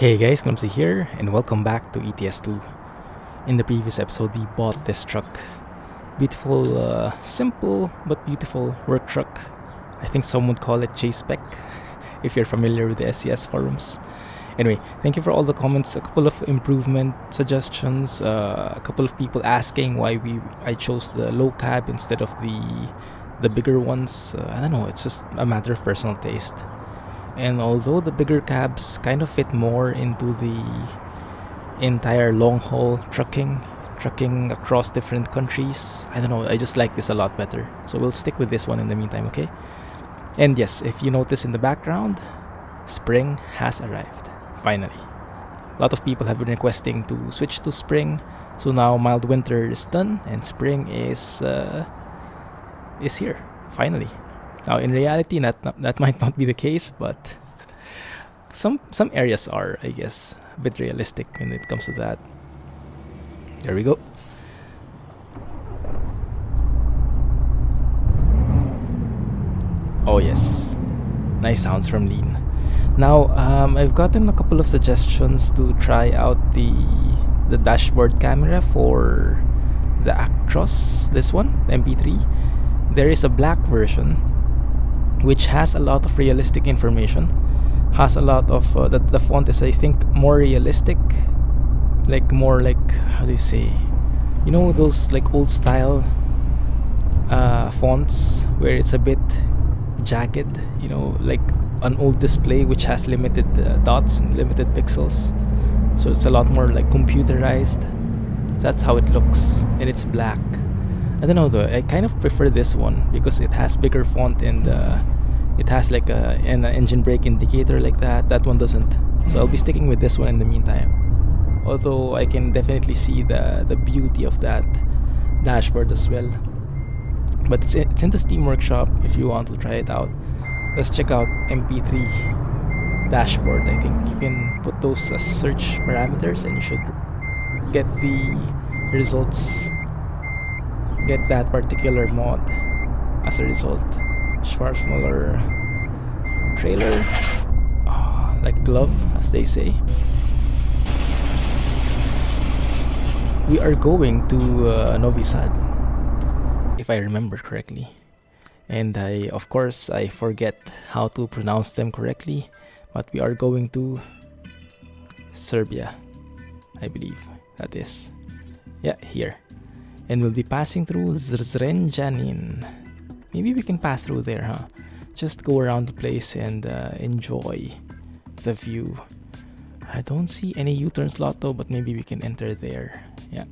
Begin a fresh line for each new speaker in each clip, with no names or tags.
Hey guys, Clumsy here, and welcome back to ETS2. In the previous episode, we bought this truck. Beautiful, simple but beautiful work truck. I think some would call it chase spec, if you're familiar with the SCS forums. Anyway, thank you for all the comments, a couple of improvement suggestions, a couple of people asking why I chose the low cab instead of the bigger ones. I don't know, it's just a matter of personal taste. And although the bigger cabs kind of fit more into the entire long-haul trucking across different countries, I don't know, I just like this a lot better. So we'll stick with this one in the meantime, okay? And yes, if you notice in the background, spring has arrived, finally. A lot of people have been requesting to switch to spring, so now mild winter is done and spring is here, finally. Now, in reality, that might not be the case, but some areas are, I guess, a bit realistic when it comes to that. There we go. Oh yes, nice sounds from Lean. Now, I've gotten a couple of suggestions to try out the dashboard camera for the Actros. This one, the MP3. There is a black version, which has a lot of realistic information, has a lot of the font is, I think, more realistic, more like, how do you say, you know, those like old style fonts where it's a bit jagged, you know, like an old display which has limited dots and limited pixels, so it's a lot more like computerized. That's how it looks, and it's black. I don't know though, I kind of prefer this one because it has bigger font and it has like an engine brake indicator like that. That one doesn't. So I'll be sticking with this one in the meantime. Although I can definitely see the beauty of that dashboard as well. But it's in the Steam Workshop if you want to try it out. Let's check out MP3 dashboard. I think you can put those as search parameters and you should get the results. Get that particular mod as a result. Schwarzmuller trailer, like glove, as they say. We are going to Novi Sad, if I remember correctly, and of course I forget how to pronounce them correctly, but we are going to Serbia, I believe that is. Yeah, here. And we'll be passing through Zrenjanin. Maybe we can pass through there, huh? Just go around the place and enjoy the view. I don't see any U-turn slot though, but maybe we can enter there. Yeah.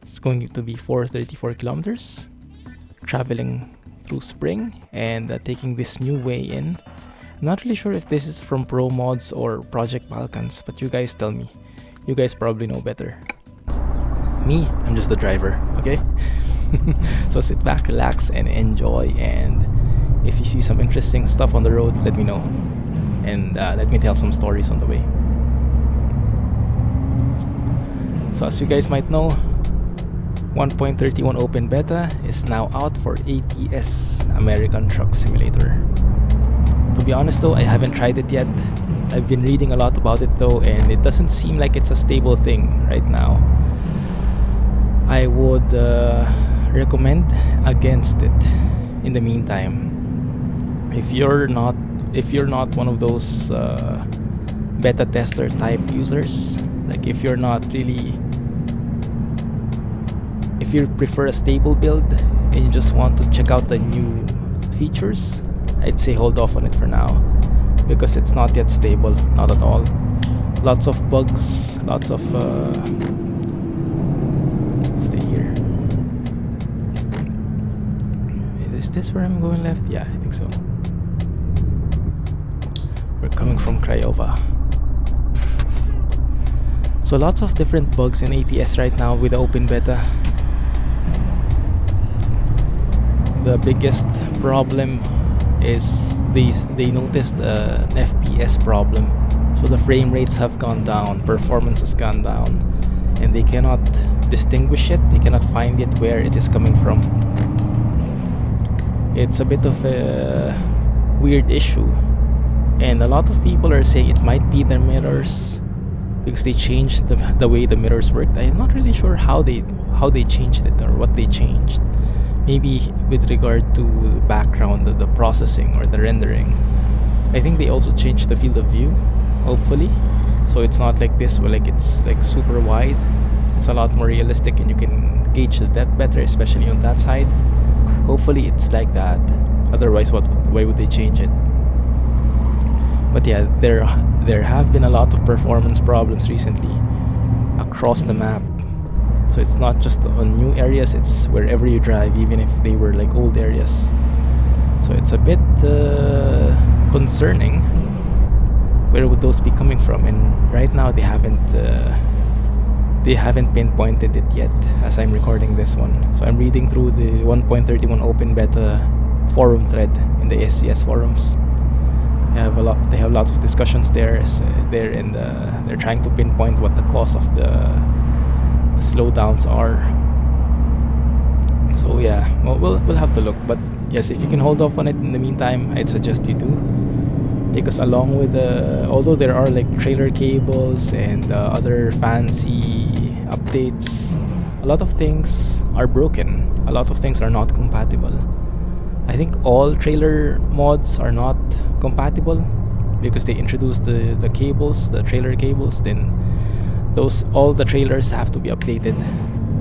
It's going to be 434 kilometers. Traveling through spring and taking this new way in. I'm not really sure if this is from ProMods or Project Balkans, but you guys tell me. You guys probably know better. Me, I'm just the driver, okay? So sit back, relax, and enjoy. And if you see some interesting stuff on the road, let me know, and let me tell some stories on the way. So as you guys might know, 1.31 open beta is now out for ATS, American Truck Simulator. To be honest though, I haven't tried it yet. I've been reading a lot about it though, and it doesn't seem like it's a stable thing right now. I would recommend against it in the meantime. If you're not one of those beta tester type users, like if you prefer a stable build and you just want to check out the new features, I'd say hold off on it for now, because it's not yet stable, not at all. Lots of bugs, lots of stay here. Is this where I'm going left? Yeah, I think so. We're coming from Craiova. So lots of different bugs in ATS right now with the open beta. The biggest problem is they noticed an FPS problem. So the frame rates have gone down, performance has gone down, and they cannot distinguish it, they cannot find it where it is coming from. It's a bit of a weird issue And a lot of people are saying it might be the mirrors, because they changed the way the mirrors worked. I'm not really sure how they changed it or what they changed. Maybe with regard to the background, the processing or the rendering. I think they also changed the field of view, hopefully. So it's not like this where like it's like super wide. It's a lot more realistic and you can gauge the depth better, especially on that side. Hopefully it's like that. Otherwise, why would they change it? But yeah, there have been a lot of performance problems recently across the map. So it's not just on new areas, it's wherever you drive, even if they were like old areas. So it's a bit concerning. Where would those be coming from? And right now they haven't pinpointed it yet as I'm recording this one. So I'm reading through the 1.31 open beta forum thread in the SCS forums. They have lots of discussions there. They're trying to pinpoint what the cause of the slowdowns are. So yeah, well, we'll have to look. But yes, if you can hold off on it in the meantime, I'd suggest you do, because along with although there are like trailer cables and other fancy updates, a lot of things are broken. A lot of things are not compatible. I think all trailer mods are not compatible because they introduced the cables, the trailer cables. Then all the trailers have to be updated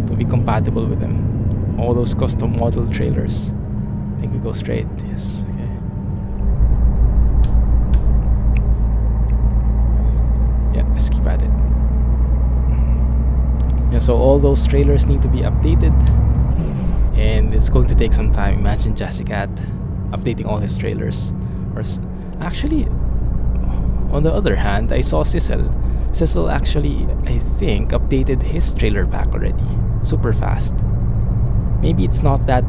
to be compatible with them. All those custom model trailers. I think we go straight. Yes. Okay. Yeah, let's keep at it. Yeah, so all those trailers need to be updated, and it's going to take some time. Imagine Jessicat updating all his trailers. Or actually, on the other hand, I saw Sissel actually, I think, updated his trailer pack already super fast. Maybe it's not that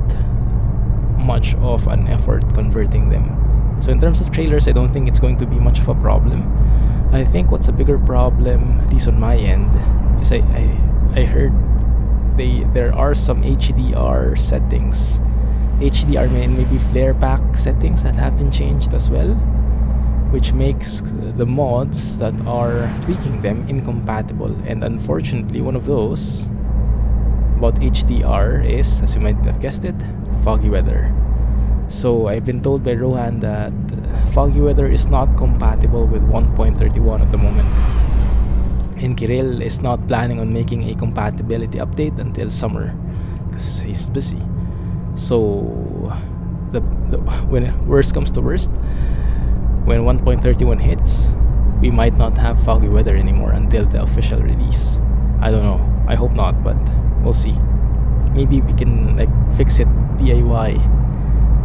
much of an effort converting them. So in terms of trailers, I don't think it's going to be much of a problem. I think what's a bigger problem, at least on my end, is I heard there are some HDR settings, HDR and maybe flare pack settings that have been changed as well, which makes the mods that are tweaking them incompatible. And unfortunately, one of those about HDR is, as you might have guessed it, foggy weather. So I've been told by Rohan that foggy weather is not compatible with 1.31 at the moment. And Kirill is not planning on making a compatibility update until summer because he's busy. So when worst comes to worst, when 1.31 hits, we might not have foggy weather anymore until the official release. I don't know. I hope not, but we'll see. Maybe we can like fix it DIY.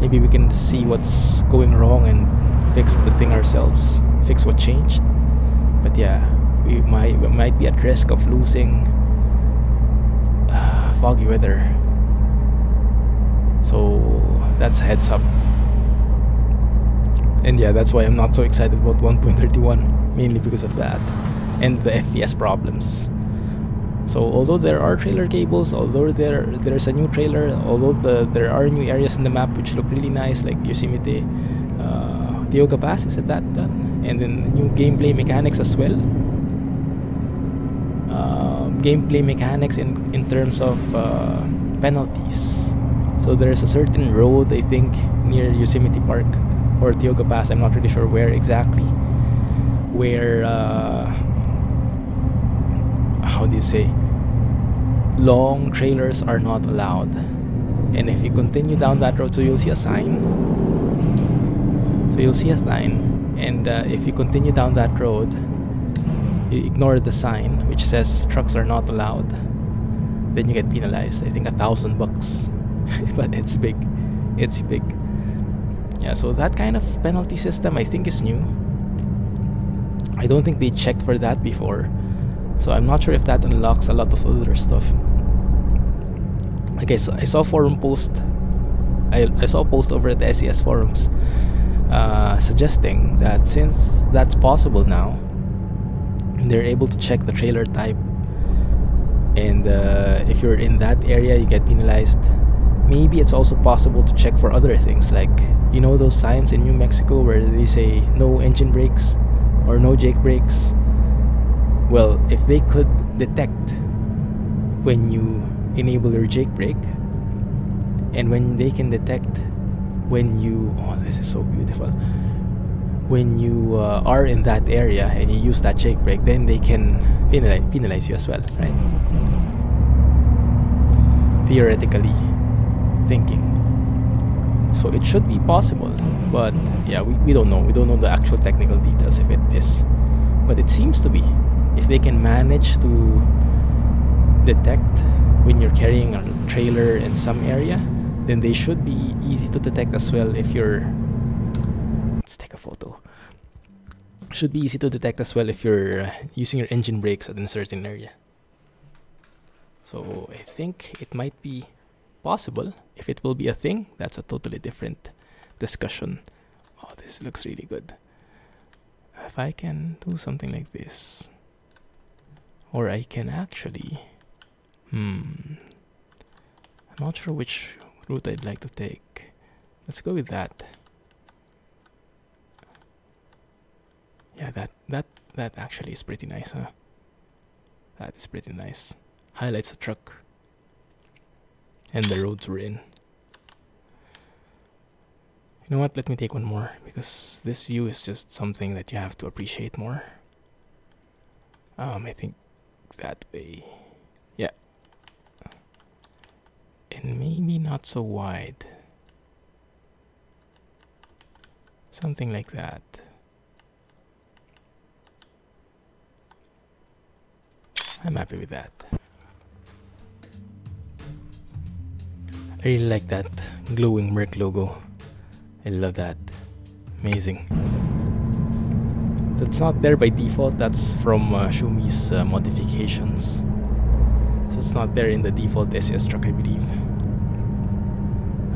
Maybe we can see what's going wrong and fix the thing ourselves. Fix what changed. But yeah, we might be at risk of losing foggy weather. So that's a heads up. And yeah, that's why I'm not so excited about 1.31, mainly because of that and the FPS problems. So although there are trailer cables, although there's a new trailer, although there are new areas in the map which look really nice, like Yosemite, Tioga Pass, is it that done? And then new gameplay mechanics as well. Gameplay mechanics in terms of penalties. So there's a certain road, I think, near Yosemite Park or Tioga Pass, I'm not really sure where exactly, where how do you say, long trailers are not allowed. And if you continue down that road, so you'll see a sign, and if you continue down that road, you ignore the sign which says trucks are not allowed, then you get penalized. I think $1,000. But it's big. Yeah, so that kind of penalty system I think is new. I don't think they checked for that before, so I'm not sure if that unlocks a lot of other stuff. Okay, so I saw a forum post. I saw a post over at the SES forums suggesting that since that's possible now, they're able to check the trailer type, and if you're in that area, you get penalized. maybe it's also possible to check for other things, like, you know, those signs in New Mexico where they say no engine brakes or no jake brakes. Well, if they could detect when you enable your jake brake, and when they can detect when you, oh, this is so beautiful, when you are in that area and you use that jake brake, then they can penalize you as well, right? Theoretically thinking. So it should be possible, but yeah, we don't know. We don't know the actual technical details if it is, but it seems to be. If they can manage to detect when you're carrying a trailer in some area, then they should be easy to detect as well if you're, let's take a photo. Should be easy to detect as well if you're using your engine brakes at a certain area. So I think it might be possible. If it will be a thing, that's a totally different discussion. Oh, this looks really good. If I can do something like this, or I can actually, I'm not sure which route I'd like to take. Let's go with that. Yeah, that actually is pretty nice, huh? That is pretty nice. Highlights the truck and the roads we're in. You know what? Let me take one more, because this view is just something that you have to appreciate more. I think that way. Yeah. And maybe not so wide. Something like that. I'm happy with that. I really like that glowing Merc logo. I love that. Amazing. That's not there by default. That's from Shumi's modifications. So it's not there in the default SES truck, I believe.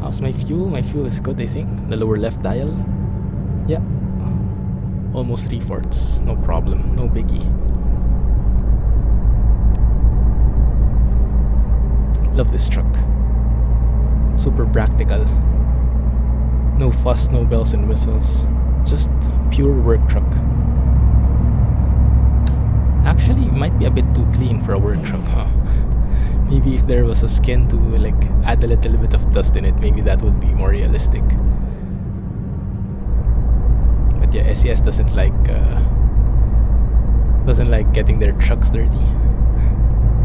How's my fuel? My fuel is good, I think. The lower left dial. Yeah. Almost 3/4. No problem. No biggie. Love this truck. Super practical. No fuss, no bells and whistles. Just pure work truck. Actually, it might be a bit too clean for a work truck, huh? Maybe if there was a skin to like add a little bit of dust in it, maybe that would be more realistic. But yeah, SES doesn't like getting their trucks dirty.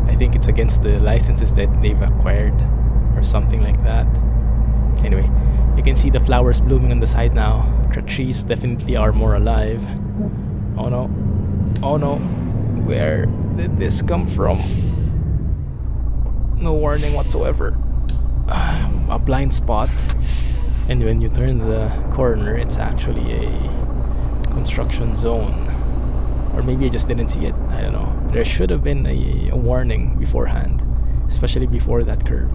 I think it's against the licenses that they've acquired or something like that. Anyway, you can see the flowers blooming on the side now. The trees definitely are more alive. Oh no. Oh no. Where did this come from? No warning whatsoever. A blind spot. And when you turn the corner, it's actually a construction zone. Or maybe I just didn't see it. I don't know. There should have been a warning beforehand, especially before that curve.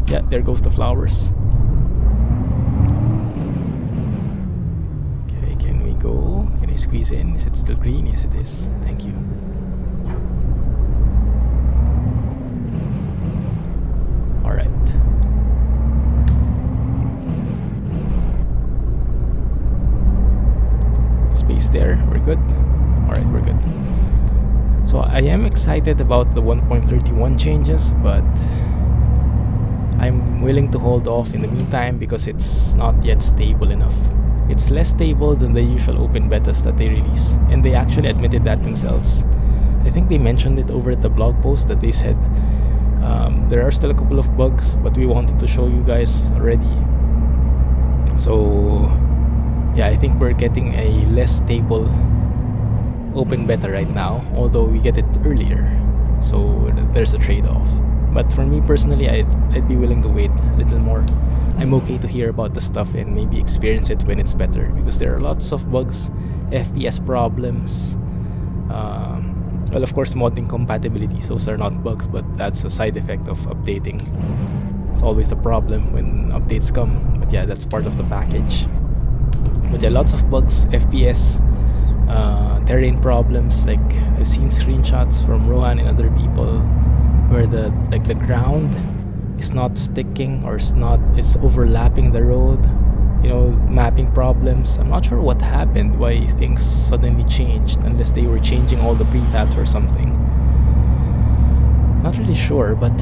Yeah, there goes the flowers. Okay, can we go? Can I squeeze in? Is it still green? Yes, it is. Thank you. Alright. Space there. We're good. Alright, we're good. So I am excited about the 1.31 changes, but I'm willing to hold off in the meantime because it's not yet stable enough. It's less stable than the usual open betas that they release, and they actually admitted that themselves. I think they mentioned it over at the blog post that they said there are still a couple of bugs, but we wanted to show you guys already. So yeah, I think we're getting a less stable open beta right now, although we get it earlier, so there's a trade-off. But for me personally, I'd be willing to wait a little more. I'm okay to hear about the stuff and maybe experience it when it's better, because there are lots of bugs, FPS problems, well, of course, mod incompatibilities. Those are not bugs, but that's a side effect of updating. It's always a problem when updates come, but yeah, that's part of the package. But yeah, lots of bugs, FPS, terrain problems. Like I've seen screenshots from Rohan and other people where the ground is not sticking, or it's overlapping the road, you know, mapping problems. I'm not sure what happened, why things suddenly changed, unless they were changing all the prefabs or something. Not really sure, but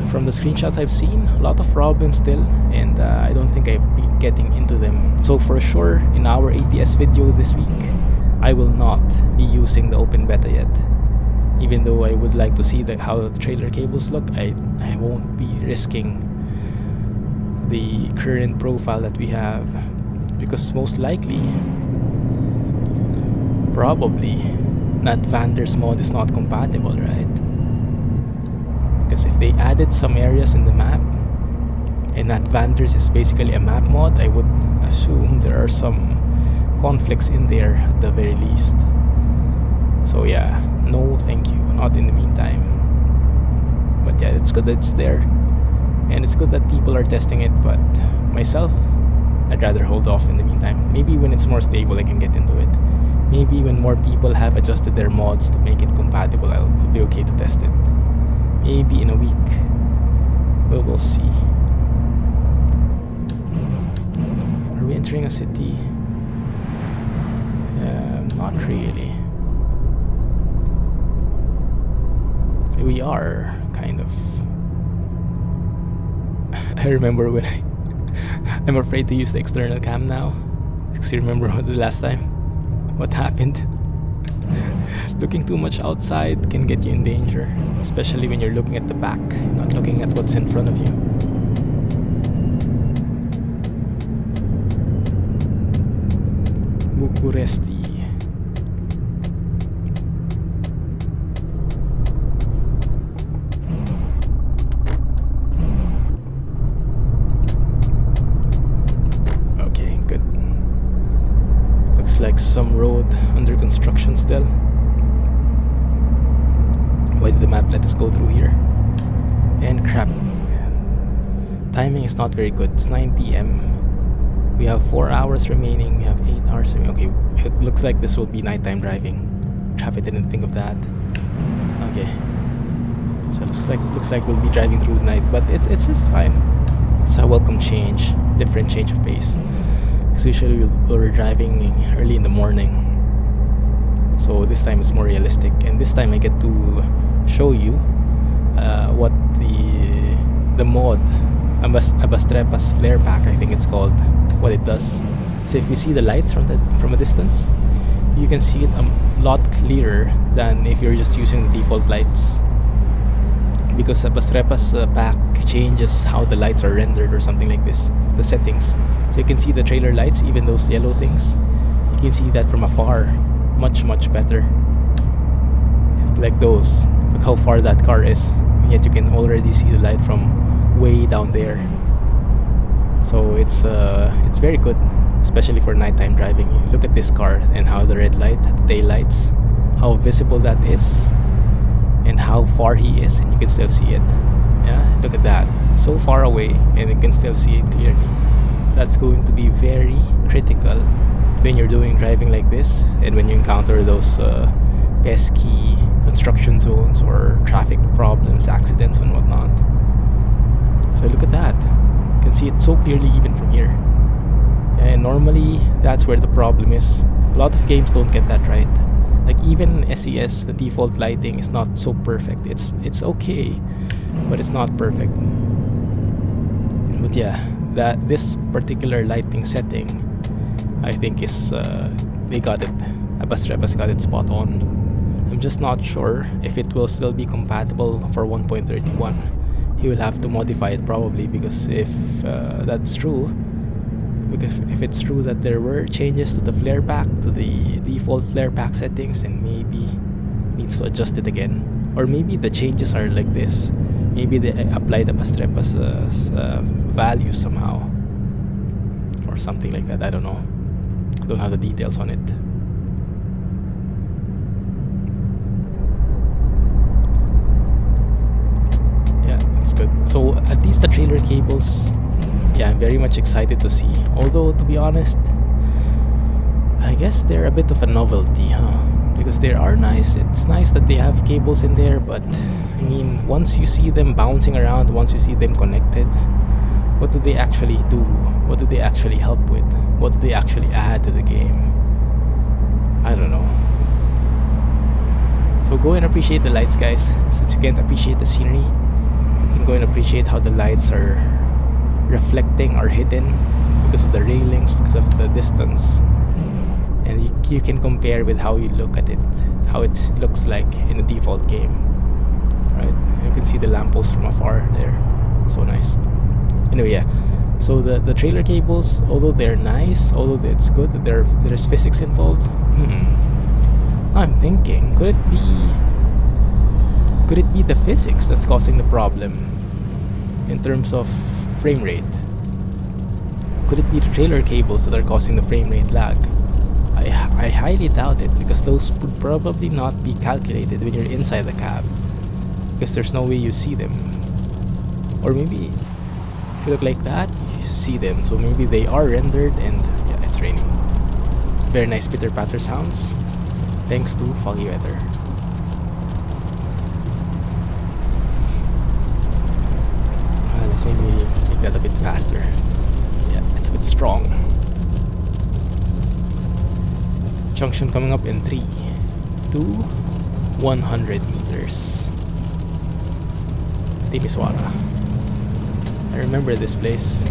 from the screenshots I've seen, a lot of problems still, and I don't think I've been getting into them. So for sure, in our ATS video this week, I will not be using the open beta yet. Even though I would like to see how the trailer cables look, I won't be risking the current profile that we have, because most likely, probably, Nat Vander's mod is not compatible, right? Because if they added some areas in the map, and Nat Vander's is basically a map mod, I would assume there are some conflicts in there at the very least. So yeah, no thank you, not in the meantime. But yeah, it's good that it's there, and it's good that people are testing it, but myself, I'd rather hold off in the meantime. Maybe when it's more stable I can get into it. Maybe when more people have adjusted their mods to make it compatible, I'll be okay to test it. Maybe in a week. We'll see. So are we entering a city? Not really. We are, kind of. I remember when I'm afraid to use the external cam now, because you remember the last time what happened. Looking too much outside can get you in danger, especially when you're looking at the back, not looking at what's in front of you. Bucuresti. Like some road under construction still. Why did the map let us go through here? And crap, timing is not very good. It's 9 PM. We have 4 hours remaining. We have 8 hours remaining. Okay, it looks like this will be nighttime driving. Crap, I didn't think of that. Okay, so it looks like we'll be driving through the night, but it's just fine. It's a welcome change, different change of pace. Because usually we're driving early in the morning, so this time it's more realistic, and this time I get to show you what the mod Abasstreppas flare pack, I think it's called, what it does. So if you see the lights from a distance, you can see it a lot clearer than if you're just using the default lights, because Abasstreppas pack changes how the lights are rendered or something like this, the settings. So you can see the trailer lights, even those yellow things, you can see that from afar much better. Like those, look how far that car is, and yet you can already see the light from way down there. So it's very good, especially for nighttime driving. You look at this car and how the red light, the tail lights, how visible that is, and how far he is, and you can still see it. Yeah, look at that, so far away and you can still see it clearly. That's going to be very critical when you're doing driving like this, and when you encounter those pesky construction zones or traffic problems, accidents and whatnot. So look at that, you can see it so clearly even from here. And normally that's where the problem is. A lot of games don't get that right. Like even SES, the default lighting is not so perfect. It's okay, but it's not perfect. But yeah, this particular lighting setting, I think is they got it. Abasstreppas got it spot on. I'm just not sure if it will still be compatible for 1.31. He will have to modify it probably, because if that's true, because if it's true that there were changes to the flare pack, to the default flare pack settings, then maybe needs to adjust it again. Or maybe the changes are like this. Maybe they applied Abasstreppas values somehow, or something like that. I don't know. I don't have the details on it. Yeah, that's good. So at least the trailer cables, yeah, I'm very much excited to see. Although, to be honest, I guess they're a bit of a novelty, huh? Because they are nice. It's nice that they have cables in there, but I mean, once you see them bouncing around, once you see them connected, what do they actually do? What do they actually help with? What do they actually add to the game? I don't know. So go and appreciate the lights, guys. Since you can't appreciate the scenery, you can go and appreciate how the lights are reflecting or hidden because of the railings, because of the distance. And you can compare with how you look at it, how it looks like in the default game. Right? And you can see the lamppost from afar there. So nice. Anyway, yeah. So the trailer cables, although they're nice, although it's good that there's physics involved, I'm thinking, could it be the physics that's causing the problem in terms of frame rate? Could it be the trailer cables that are causing the frame rate lag? I highly doubt it, because those would probably not be calculated when you're inside the cab, because there's no way you see them. Or maybe if you look like that, you see them, so maybe they are rendered. And yeah, it's raining. Very nice pitter patter sounds thanks to foggy weather. Let's maybe make that a bit faster. Yeah, it's a bit strong. Junction coming up in 3 to 100 meters. Timisoara. I remember this place.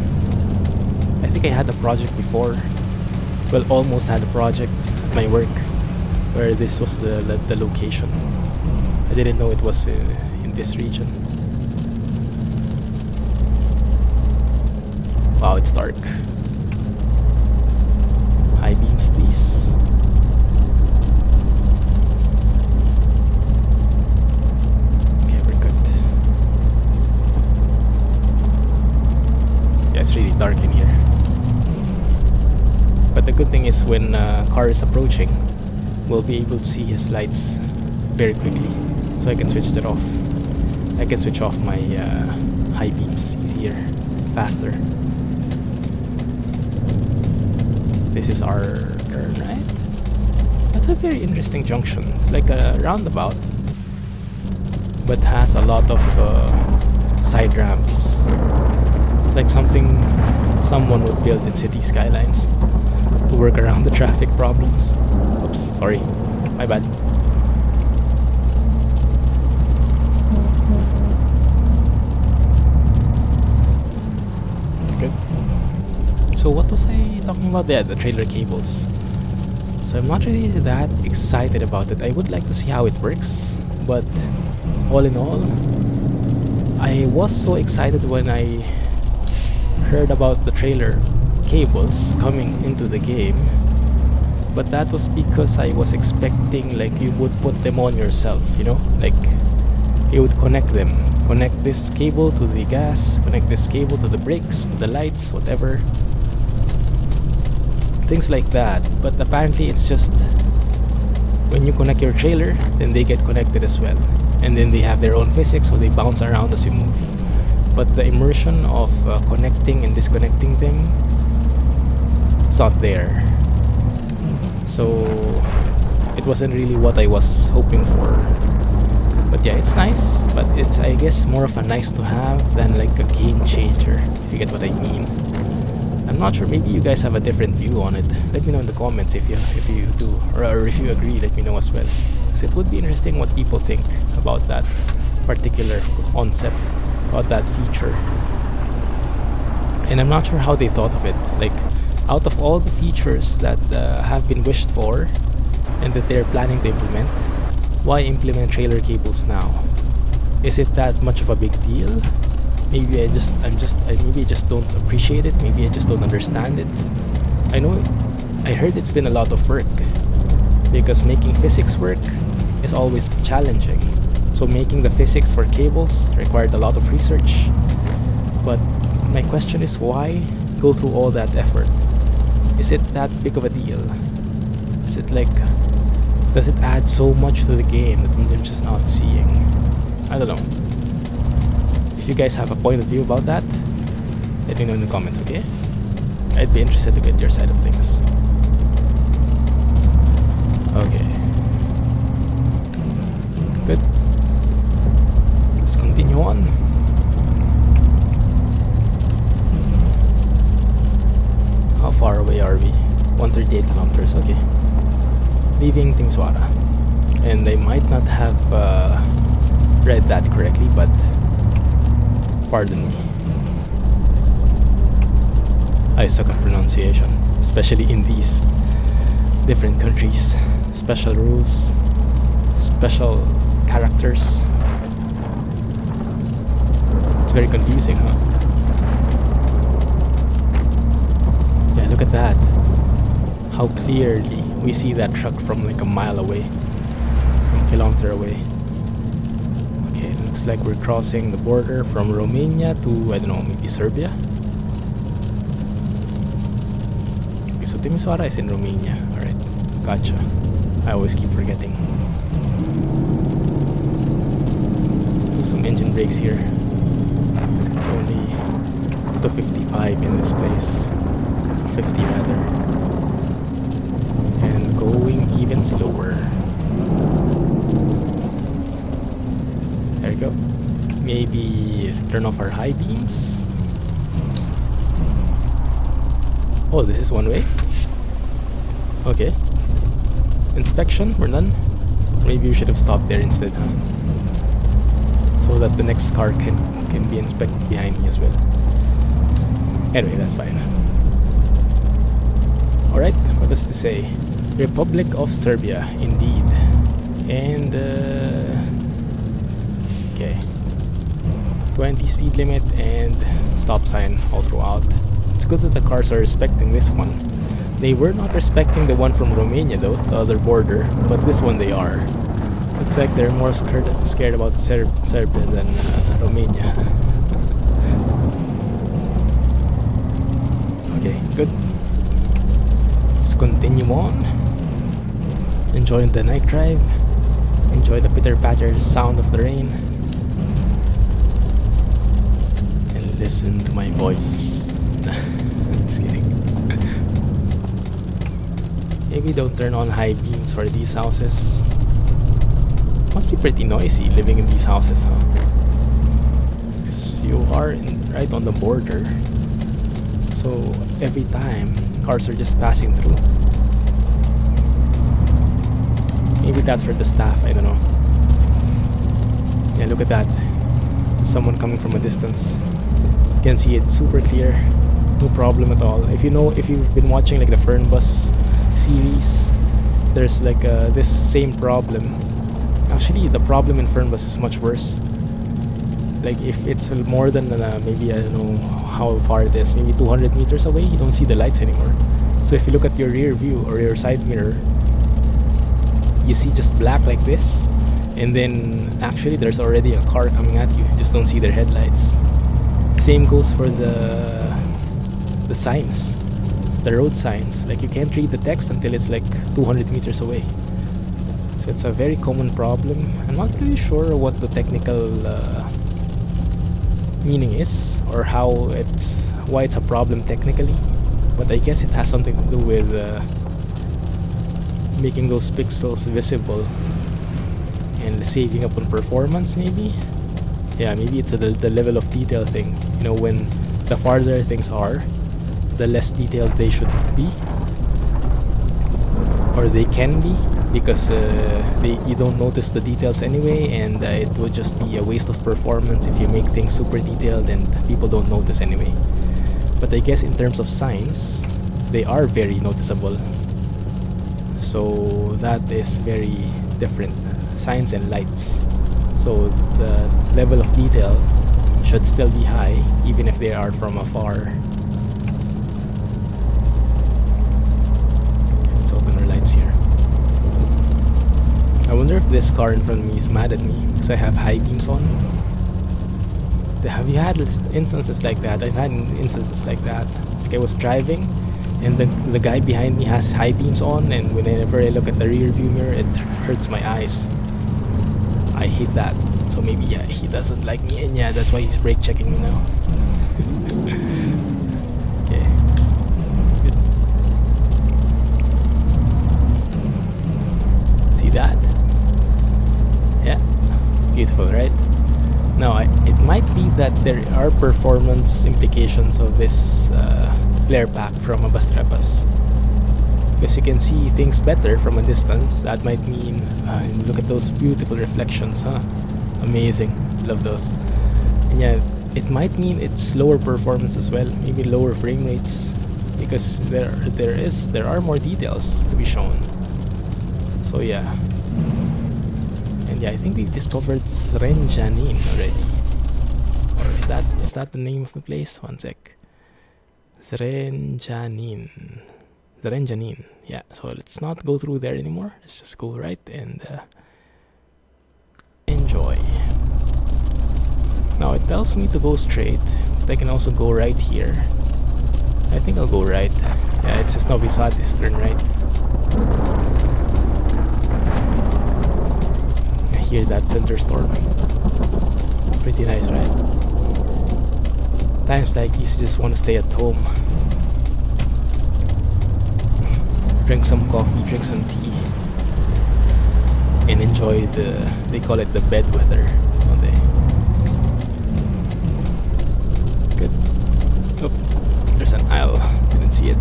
I think I had a project before. Well, almost had a project at my work where this was the location. I didn't know it was in this region. Wow, it's dark. High beams, please. Okay, we're good. Yeah, it's really dark in here. But the good thing is, when a car is approaching, we'll be able to see his lights very quickly. So I can switch it off. I can switch off my high beams easier, faster. This is our turn, right? That's a very interesting junction. It's like a roundabout, but has a lot of side ramps. It's like something someone would build in city skylines to work around the traffic problems. Oops, sorry, my bad. Good. So what was I talking about there? The trailer cables. So I'm not really that excited about it. I would like to see how it works, but all in all, I was so excited when I heard about the trailer cables coming into the game, but that was because I was expecting like you would put them on yourself, you know, like you would connect them, connect this cable to the gas, connect this cable to the brakes, the lights, whatever, things like that. But apparently it's just when you connect your trailer, then they get connected as well, and then they have their own physics, so they bounce around as you move. But the immersion of connecting and disconnecting them, it's not there. So it wasn't really what I was hoping for. But yeah, it's nice, but it's, I guess, more of a nice to have than like a game changer, if you get what I mean. I'm not sure, maybe you guys have a different view on it. Let me know in the comments if you do, or if you agree, let me know as well. So it would be interesting what people think about that particular concept, about that feature. And I'm not sure how they thought of it. Like, out of all the features that have been wished for and that they're planning to implement, why implement trailer cables now? Is it that much of a big deal? Maybe I just don't appreciate it. Maybe I just don't understand it. I heard it's been a lot of work, because making physics work is always challenging. So making the physics for cables required a lot of research. But my question is, why go through all that effort? Is it that big of a deal? Is it like, does it add so much to the game that I'm just not seeing? I don't know. If you guys have a point of view about that, let me know in the comments, okay? I'd be interested to get your side of things. Okay. Good. continue on. How far away are we? 138 kilometers, okay. Leaving Timisoara. And I might not have read that correctly, but pardon me. I suck at pronunciation, especially in these different countries. Special rules, special characters. It's very confusing, huh? Yeah, look at that. How clearly we see that truck from like a mile away, from a kilometer away. Okay, it looks like we're crossing the border from Romania to, I don't know, maybe Serbia. Okay, so Timisoara is in Romania. Alright, gotcha. I always keep forgetting. Do some engine brakes here. It's only to 55 in this place. 50 rather. And going even slower. There we go. Maybe turn off our high beams. Oh, this is one way? Okay. Inspection, we're done. Maybe we should have stopped there instead, huh? So that the next car can be inspected behind me as well. Anyway, that's fine. Alright, what does this say? Republic of Serbia, indeed. And okay, 20 speed limit and stop sign all throughout. It's good that the cars are respecting this one. They were not respecting the one from Romania though, the other border, but this one they are. Looks like they're more scared about Serbia than Romania. Okay, good. Let's continue on. Enjoy the night drive. Enjoy the pitter-patter sound of the rain. And listen to my voice. Just kidding. Maybe don't turn on high beams for these houses. Must be pretty noisy living in these houses, huh? You are right on the border. So every time cars are just passing through. Maybe that's for the staff, I don't know. Yeah, look at that. Someone coming from a distance. You can see it super clear. No problem at all. If you've been watching like the Fernbus series, there's like this same problem. Actually, the problem in Fernbus is much worse. Like if it's more than maybe, I don't know how far it is, maybe 200 meters away, you don't see the lights anymore. So if you look at your rear view or your side mirror, you see just black like this, and then actually there's already a car coming at you. You just don't see their headlights. Same goes for the signs, the road signs. Like you can't read the text until it's like 200 meters away. So it's a very common problem. I'm not really sure what the technical meaning is, or why it's a problem technically, but I guess it has something to do with making those pixels visible and saving up on performance, maybe. Yeah, maybe it's the level of detail thing. You know, when the farther things are, the less detailed they should be, or they can be, because you don't notice the details anyway, and it would just be a waste of performance if you make things super detailed and people don't notice anyway. But I guess in terms of signs, they are very noticeable. So that is very different. Signs and lights. So the level of detail should still be high, even if they are from afar. Let's open our lights here. I wonder if this car in front of me is mad at me because I have high beams on. Have you had instances like that? I've had instances like that. Like I was driving and the guy behind me has high beams on, and whenever I look at the rear view mirror, it hurts my eyes. I hate that. So maybe, yeah, he doesn't like me, and yeah, that's why he's brake checking me now. Okay. Good. See that? Yeah. Beautiful, right? Now, it might be that there are performance implications of this flare pack from Abasstreppas, because you can see things better from a distance. That might mean, look at those beautiful reflections, huh? Amazing, love those. And yeah, it might mean it's lower performance as well, maybe lower frame rates, because there are more details to be shown. So yeah. And yeah, I think we've discovered Zrenjanin already. Or is that the name of the place? One sec. Zrenjanin. Yeah, so let's not go through there anymore. Let's just go right and enjoy. Now it tells me to go straight, but I can also go right here. I think I'll go right. Yeah, it says Novi Sad is turn right. I hear that thunderstorm. Pretty nice, right? Times like these, you just want to stay at home. Drink some coffee, drink some tea, and enjoy they call it the bed weather, don't they? Good. Oh, there's an aisle, didn't see it.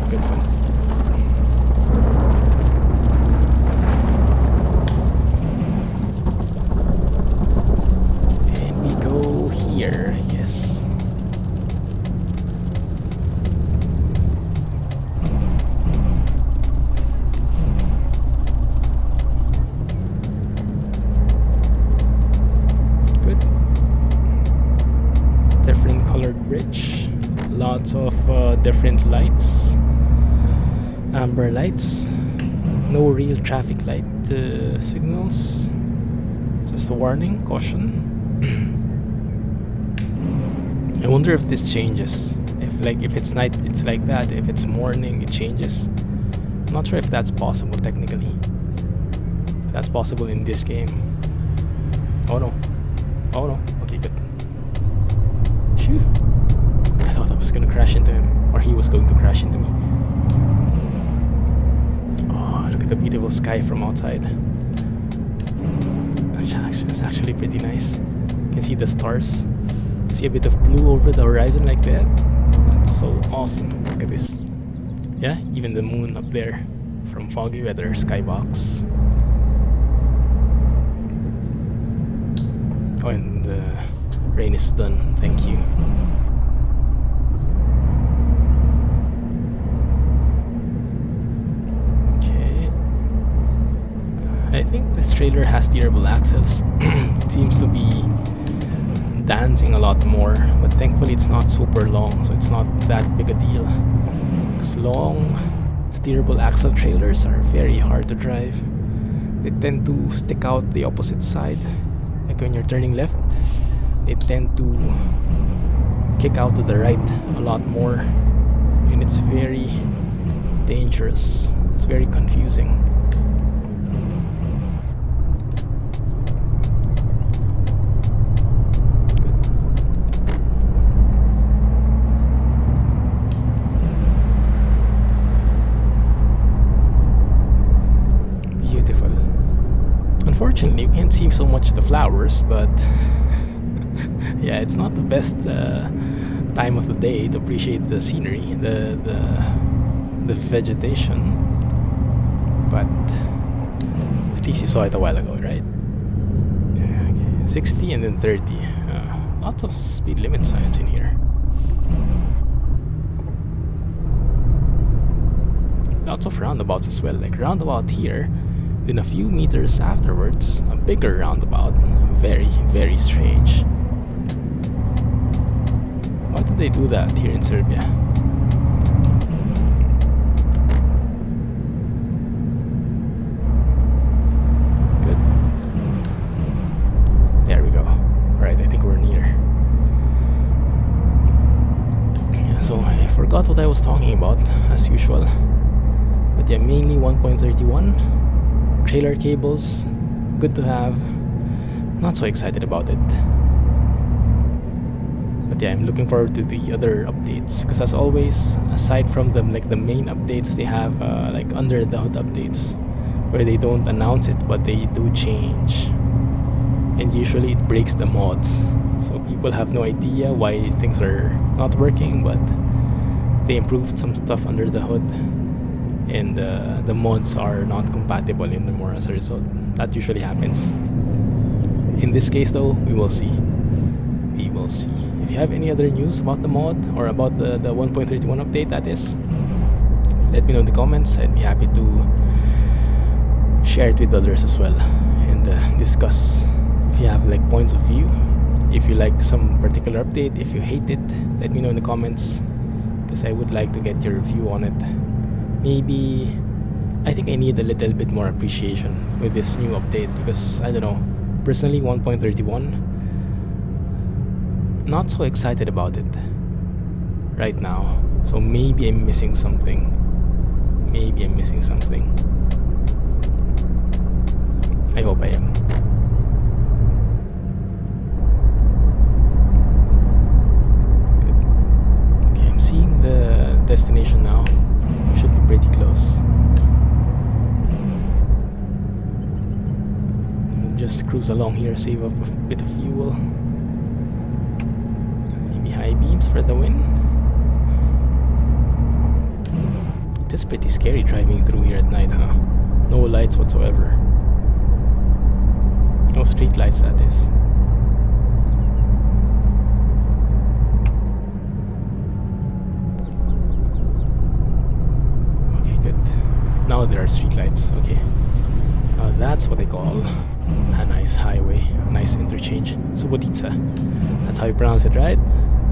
Good one. And we go here, I guess. Good. Different colored bridge. Lots of different lights. Amber lights. No real traffic light signals. Just a warning, caution. I wonder if this changes. If it's night, it's like that. If it's morning, it changes. I'm not sure if that's possible technically. If that's possible in this game. Oh no. Oh no. Okay, good. Phew. I thought I was gonna crash into him, or he was going to crash into me. Oh, look at the beautiful sky from outside. It's actually pretty nice. You can see the stars. See a bit of blue over the horizon like that. That's so awesome. Look at this. Yeah, even the moon up there from foggy weather skybox. Oh, and the rain is done. Thank you. Okay. I think this trailer has steerable axles. It seems to be dancing a lot more, but thankfully it's not super long, so it's not that big a deal. Because long steerable axle trailers are very hard to drive. They tend to stick out the opposite side. Like when you're turning left, they tend to kick out to the right a lot more, and it's very dangerous. It's very confusing. Unfortunately, you can't see so much the flowers, but yeah, it's not the best time of the day to appreciate the scenery, the vegetation. But at least you saw it a while ago, right? Okay. 60 and then 30. Lots of speed limit signs in here. Lots of roundabouts as well, like roundabout here. Then a few meters afterwards, a bigger roundabout. Very, very strange. Why did they do that here in Serbia? Good. There we go. Alright, I think we're near. Yeah, so I forgot what I was talking about, as usual. But yeah, mainly 1.31. Trailer cables, good to have. Not so excited about it. But yeah, I'm looking forward to the other updates, because as always, aside from them, like the main updates, they have like under the hood updates where they don't announce it but they do change, and usually it breaks the mods, so people have no idea why things are not working, but they improved some stuff under the hood, and the mods are not compatible anymore as a result. That usually happens. In this case though, we will see. We will see. If you have any other news about the mod, or about the 1.31 update, that is, let me know in the comments. I'd be happy to share it with others as well, and discuss. If you have like points of view, if you like some particular update, if you hate it, let me know in the comments, because I would like to get your view on it. Maybe I think I need a little bit more appreciation with this new update, because I don't know, personally 1.31, not so excited about it right now. So maybe I'm missing something. Maybe I'm missing something. I hope I am. Good. Okay, I'm seeing the destination now. Should be pretty close. I'll just cruise along here, save up a bit of fuel. Maybe high beams for the win. It is pretty scary driving through here at night, huh? No lights whatsoever. No street lights, that is. Okay, good. Now there are street lights. Okay. Now that's what I call a nice highway, a nice interchange. Subotica. That's how you pronounce it, right?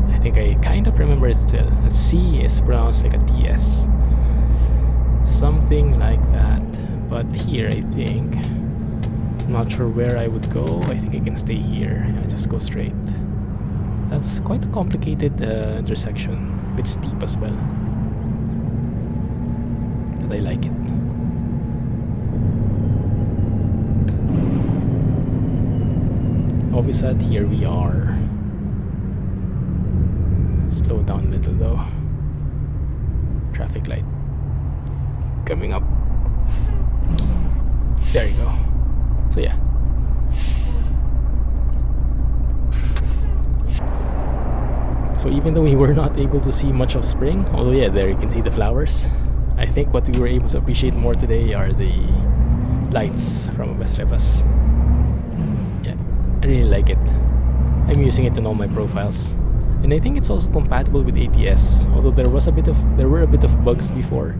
I think I kind of remember it still. The C is pronounced like a TS. Something like that. But here, I think, I'm not sure where I would go. I think I can stay here. I just go straight. That's quite a complicated intersection. A bit steep as well. But I like it. Obviously, here we are. Slow down a little though. Traffic light coming up. There you go. So yeah. So even though we were not able to see much of spring, although yeah, there you can see the flowers, I think what we were able to appreciate more today are the lights from Abasstreppas. Yeah, I really like it. I'm using it in all my profiles. And I think it's also compatible with ATS, although there were a bit of bugs before.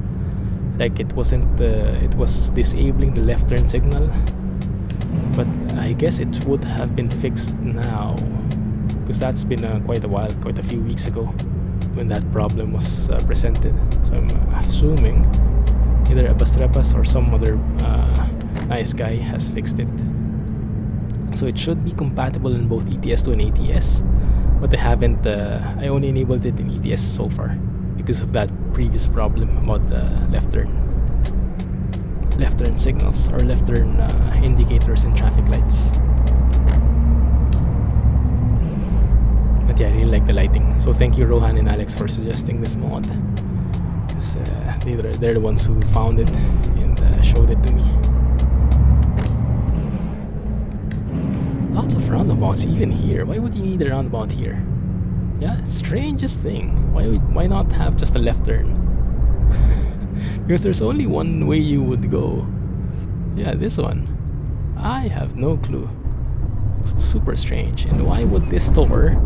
Like it was disabling the left turn signal, but I guess it would have been fixed now, because that's been quite a while, quite a few weeks ago, when that problem was presented. So I'm assuming either Abasstreppas or some other nice guy has fixed it. So it should be compatible in both ETS2 and ATS, but I only enabled it in ETS so far, because of that previous problem about the left turn signals, or left turn indicators in traffic lights. But yeah, I really like the lighting. So thank you Rohan and Alex for suggesting this mod, because they're the ones who found it and showed it to me. Lots of roundabouts even here. Why would you need a roundabout here? Yeah, strangest thing. Why not have just a left turn? Because there's only one way you would go. Yeah, this one. I have no clue. It's super strange. And why would this store...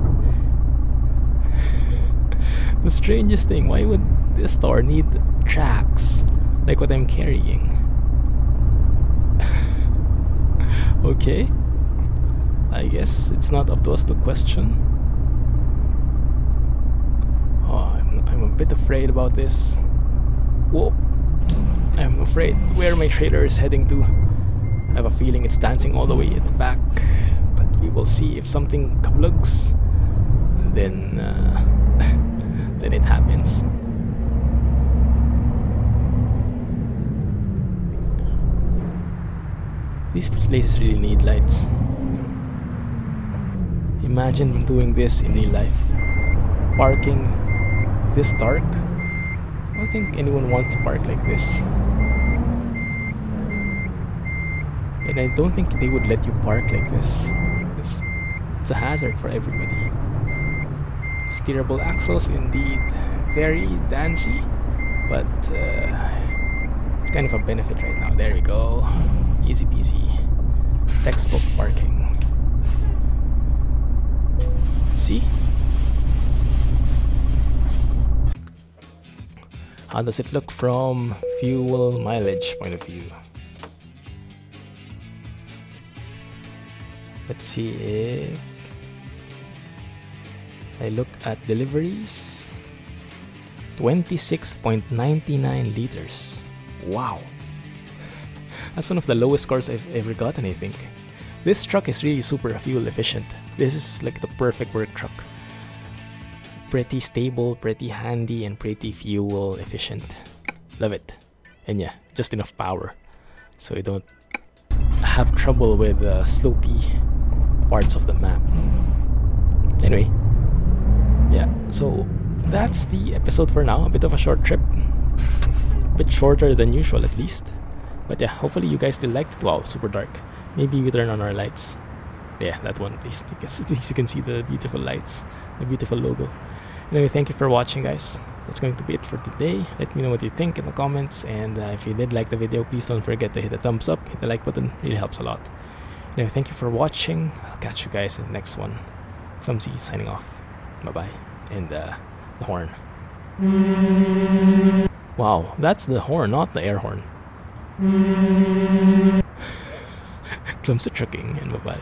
The strangest thing, why would this store need tracks like what I'm carrying? Okay. I guess it's not up to us to question. Oh, I'm a bit afraid about this. Whoa. I'm afraid where my trailer is heading to. I have a feeling it's dancing all the way at the back. But we will see. If something kablugs, then then it happens. These places really need lights. imagine doing this in real life. Parking this dark. I don't think anyone wants to park like this. And I don't think they would let you park like this, because it's a hazard for everybody. Steerable axles, indeed. Very dancy, but it's kind of a benefit right now. There we go. Easy peasy. Textbook parking. See? How does it look from fuel mileage point of view? Let's see if I look at deliveries. 26.99 liters. Wow. That's one of the lowest scores I've ever gotten, I think. This truck is really super fuel efficient. This is like the perfect work truck. Pretty stable, pretty handy, and pretty fuel efficient. Love it. And yeah, just enough power, so you don't have trouble with slopey parts of the map. Anyway, yeah, so that's the episode for now. A bit of a short trip. A bit shorter than usual, at least. But yeah, hopefully you guys still liked it. Wow, super dark. Maybe we turn on our lights. Yeah, that one at least. At least you can see the beautiful lights, the beautiful logo. Anyway, thank you for watching, guys. That's going to be it for today. Let me know what you think in the comments. And if you did like the video, please don't forget to hit the thumbs up, hit the like button. It really helps a lot. Anyway, thank you for watching. I'll catch you guys in the next one. Clumsy signing off. Bye-bye. And the horn. Wow, that's the horn, not the air horn. Clumsy trucking, and bye-bye.